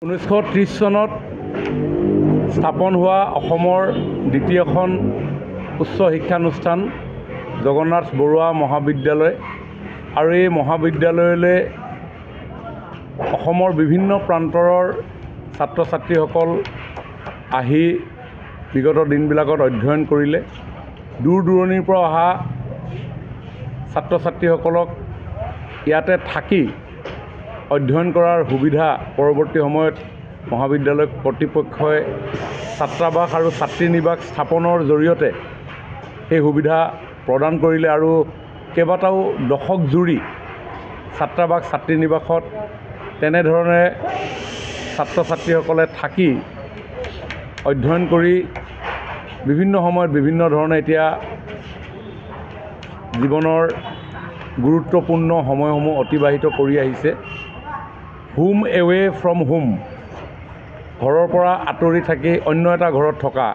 1930 চনত স্থাপন হোৱা অসমৰ দ্বিতীয়খন উচ্চ শিক্ষানুষ্ঠান জগন্নাথ বৰুৱা মহাবিদ্যালয় আৰু এই মহাবিদ্যালয়লৈ অসমৰ বিভিন্ন প্ৰান্তৰৰ ছাত্ৰ ছাত্ৰীসকল আহি বিগত দিনবিলাকত অধ্যয়ন কৰিলে। দূৰ দূৰণিৰ পৰা অহা ছাত্ৰ ছাত্ৰীসকলক ইয়াতে থাকি অধ্যয়ন কৰাৰ সুবিধা পৰৱৰ্তী সময়ত মহাবিদ্যালয় কৰ্তৃপক্ষই ছাত্ৰাবাস আৰু ছাত্ৰীনিবাস স্থাপনৰ জৰিয়তে এই সুবিধা প্ৰদান কৰিলে আৰু কেইবাটাও দশক জুৰি ছাত্ৰাবাস ছাত্ৰীনিবাসত তেনেধৰণে ছাত্ৰ ছাত্ৰীসকলে থাকি অধ্যয়ন কৰি বিভিন্ন সময়ত বিভিন্ন ধৰণে এতিয়া জীৱনৰ গুৰুত্বপূৰ্ণ সময়সমূহ অতিবাহিত কৰি আহিছে। হোম এৱে ফ্ৰম হোম, ঘৰৰ পৰা আঁতৰি থাকি অন্য এটা ঘৰত থকা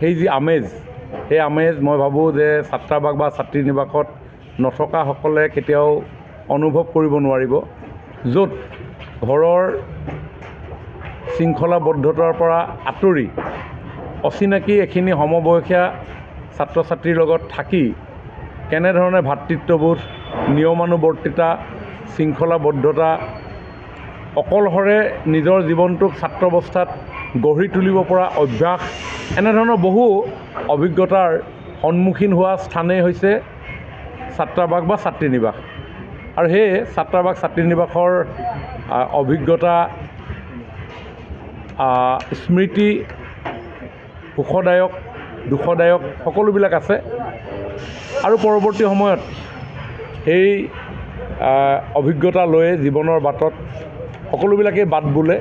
সেই যি আমেজ, সেই আমেজ মই ভাবোঁ যে ছাত্ৰাবাস বা ছাত্ৰীনিবাসত নথকাসকলে কেতিয়াও অনুভৱ কৰিব নোৱাৰিব। য'ত ঘৰৰ শৃংখলাবদ্ধতাৰ পৰা আঁতৰি অচিনাকি এখিনি সমবয়সীয়া ছাত্ৰ ছাত্ৰীৰ লগত থাকি কেনেধৰণে ভাতৃত্ববোধ, নিয়মানুৱৰ্তিতা, শৃংখলাবদ্ধতা অকলশৰে নিজৰ জীৱনটোক ছাত্ৰাৱস্থাত গঢ়ি তুলিব পৰা অভ্যাস, এনেধৰণৰ বহু অভিজ্ঞতাৰ সন্মুখীন হোৱা স্থানেই হৈছে ছাত্ৰাবাস বা ছাত্ৰীনিবাস। আৰু সেই ছাত্ৰাবাস ছাত্ৰীনিবাসৰ অভিজ্ঞতা, স্মৃতি, সুখদায়ক দুখদায়ক সকলোবিলাক আছে। আৰু পৰৱৰ্তী সময়ত সেই অভিজ্ঞতা লৈ জীৱনৰ বাটত সকলোবিলাকেই বাট বোলে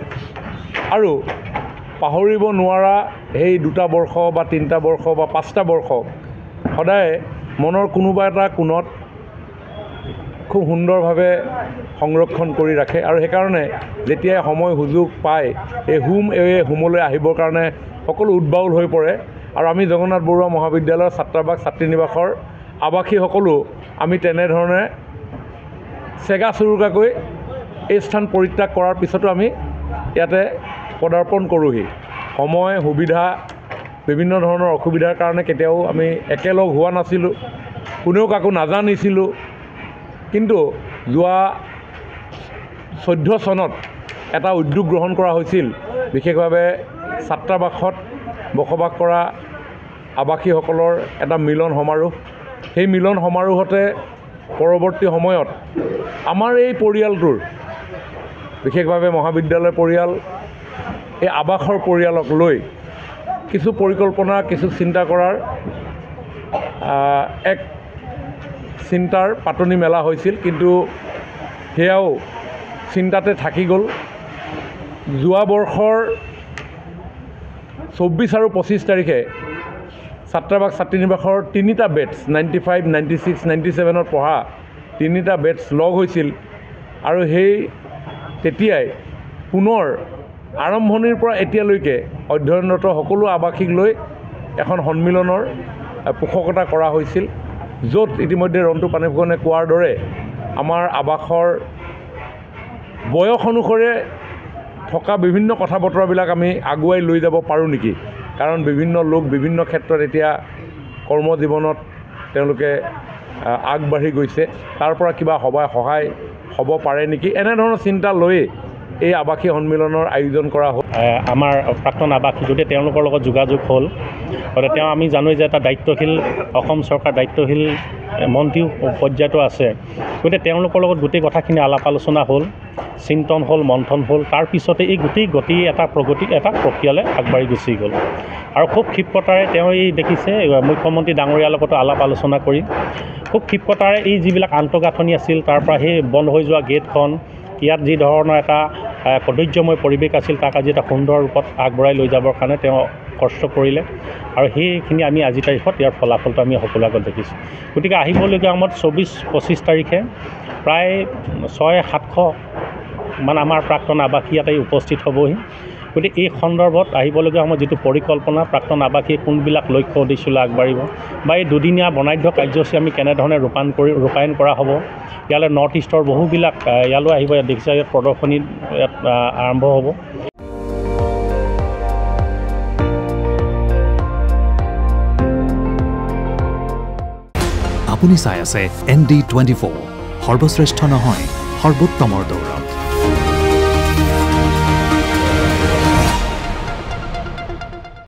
আৰু পাহৰিব নোৱাৰা সেই 2টা বৰ্ষ বা 3টা বৰ্ষ বা 5টা বৰ্ষ সদায় মনৰ কোনোবা এটা কোণত খুব সুন্দৰভাৱে সংৰক্ষণ কৰি ৰাখে। আৰু সেইকাৰণে যেতিয়াই সময় সুযোগ পায় এই হোম এৱে হোমলৈ আহিবৰ কাৰণে সকলো উদ্বাউল হৈ পৰে। আৰু আমি জগন্নাথ বৰুৱা মহাবিদ্যালয়ৰ ছাত্ৰাবাস ছাত্ৰীনিবাসৰ আৱাসীসকলো আমি তেনেধৰণে চেগা চুৰুকাকৈ এই স্থান পৰিত্যাগ কৰাৰ পিছতো আমি ইয়াতে পদাৰ্পণ কৰোঁহি। সময় সুবিধা বিভিন্ন ধৰণৰ অসুবিধাৰ কাৰণে কেতিয়াও আমি একেলগ হোৱা নাছিলোঁ, কোনেও কাকো নাজানিছিলোঁ। কিন্তু যোৱা 14 চনত এটা উদ্যোগ গ্ৰহণ কৰা হৈছিল, বিশেষভাৱে ছাত্ৰাবাসত বসবাস কৰা আৱাসীসকলৰ এটা মিলন সমাৰোহ। সেই মিলন সমাৰোহতে পৰৱৰ্তী সময়ত আমাৰ এই পৰিয়ালটোৰ, বিশেষভাৱে মহাবিদ্যালয় পৰিয়াল, এই আৱাসৰ পৰিয়ালক লৈ কিছু পৰিকল্পনা, কিছু চিন্তা কৰাৰ এক চিন্তাৰ পাতনি মেলা হৈছিল। কিন্তু সেয়াও চিন্তাতে থাকি গ'ল। যোৱা বৰ্ষৰ 24 আৰু 25 তাৰিখে ছাত্ৰাবাস ছাত্ৰীনিবাসৰ 3টা বেটছ 95, 96, 97ত পঢ়া 3টা বেটছ লগ হৈছিল আৰু সেই তেতিয়াই পুনৰ আৰম্ভণিৰ পৰা এতিয়ালৈকে অধ্যয়নৰত সকলো আৱাসীক লৈ এখন সন্মিলনৰ পোষকতা কৰা হৈছিল, য'ত ইতিমধ্যে ৰন্তু পানীফুকনে কোৱাৰ দৰে আমাৰ আৱাসৰ বয়স অনুসৰি থকা বিভিন্ন কথা বতৰাবিলাক আমি আগুৱাই লৈ যাব পাৰোঁ নেকি। কাৰণ বিভিন্ন লোক বিভিন্ন ক্ষেত্ৰত এতিয়া কৰ্মজীৱনত তেওঁলোকে আগবাঢ়ি গৈছে, তাৰ পৰা কিবা সহায় হ'ব পাৰে নেকি, এনেধৰণৰ চিন্তা লৈয়ে এই আৱাসী সন্মিলনৰ আয়োজন কৰা হ'ল। আমাৰ প্ৰাক্তন আৱাসী যদি তেওঁলোকৰ লগত যোগাযোগ হ'ল, তেওঁ আমি জানোঁ যে এটা দায়িত্বশীল অসম চৰকাৰ দায়িত্বশীল মন্ত্ৰী পৰ্যায়তো আছে। গতিকে তেওঁলোকৰ লগত গোটেই কথাখিনি আলাপ আলোচনা হ'ল, চিন্তন হ'ল, মন্থন হ'ল। তাৰপিছতে এই গোটেই গতি এটা প্ৰক্ৰিয়ালৈ আগবাঢ়ি গুচি গ'ল। আৰু খুব ক্ষিপ্ৰতাৰে তেওঁ এই দেখিছে মুখ্যমন্ত্ৰী ডাঙৰীয়াৰ লগতো আলাপ আলোচনা কৰি খুব ক্ষিপ্ৰতাৰে এই যিবিলাক আন্তঃগাঁথনি আছিল, তাৰ পৰা সেই বন্ধ হৈ যোৱা গেটখন, ইয়াত যি ধৰণৰ এটা কদৰ্যময় পৰিৱেশ আছিল, তাক আজি এটা সুন্দৰ ৰূপত আগবঢ়াই লৈ যাবৰ কাৰণে তেওঁ কষ্ট কৰিলে। আৰু সেইখিনি আমি আজি তাৰিখত ইয়াৰ ফলাফলটো আমি সকলোৰে আগত দেখিছোঁ। গতিকে আহিবলগীয়া সময়ত 24-25 তাৰিখে প্ৰায় 600-700 মান আমাৰ প্ৰাক্তন আৱাসী ইয়াতে উপস্থিত হ'বহি। গতিকে এই সন্দৰ্ভত আহিবলগীয়া সময়ত যিটো পৰিকল্পনা প্ৰাক্তন আৱাসীয়ে কোনবিলাক লক্ষ্য উদ্দেশ্যলৈ আগবাঢ়িব বা এই দুদিনীয়া বৰ্ণাঢ্য কাৰ্যসূচী আমি কেনেধৰণে ৰূপায়ণ কৰা হ'ব ইয়ালৈ নৰ্থ ইষ্টৰ বহুবিলাক ইয়ালৈ আহিব ইয়াত দেখিছে ইয়াত প্ৰদৰ্শনী ইয়াত আৰম্ভ হ'ব আপুনি চাই আছে ND24 সৰ্বশ্ৰেষ্ঠ নহয় সৰ্বোত্তমৰ দৌৰ